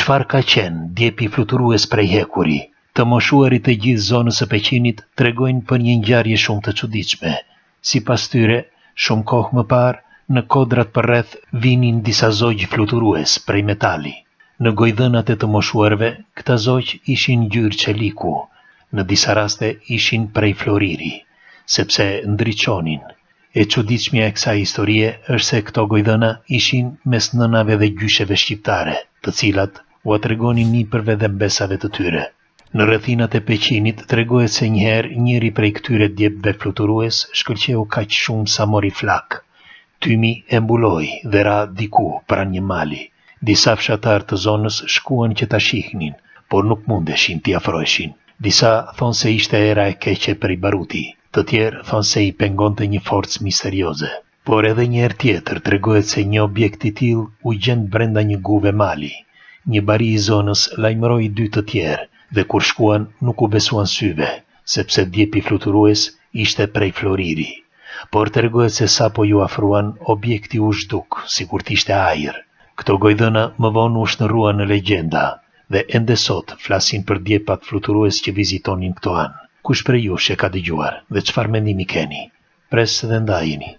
Çfarë ka qenë djepi fluturues prej hekuri? Të moshuarit e gjithë zonës së Peqinit tregojnë për një ngjarje shumë të çuditshme. Sipas tyre, shumë kohë më parë, në kodrat përreth vinin disa zogjë fluturues prej metali. Në gojdhënat e të moshuarve, këta zogjë ishin ngjyrë çeliku. Në disa raste ishin prej floriri, sepse ndriçonin. E çuditshmja e kësaj historie është se këto gojdhëna ishin mes nënave dhe gjysheve shqiptare, të cilat u tregonin nipërve dhe mbesave të tyre. Në rrethinat e Peqinit tregohet se njëherë njëri prej këtyre djepëve fluturues shkëlqeu kaq shumë sa mori flak. Tymi e mbuloi dhe ra diku pranë një mali. Disa fshatar të zonës shkuan që ta shihnin, por nuk mundeshin t'i afroheshin. Disa thonë se ishte era e keqe për i baruti, të tjerë thonë se i pengonte një forcë misterioze. Por edhe një herë tjetër tregohet se një objekt i tillë u gjend brenda një guve mali. Një bari i zonës lajmëroi dy të tjerë, dhe kur shkuan nuk u besuan syve, sepse djepi fluturues ishte prej floriri. Por tregohet se sapo ju afruan, objekti u zhduk, sikur t'ishte ajër. Këto gojdhëna më vonë u shndërruan në legjenda, dhe ende sot flasin për djepat fluturues që vizitonin këto anë. Kush prej jush e ka dëgjuar dhe çfarë mendimi keni? Pres dhe ndajeni.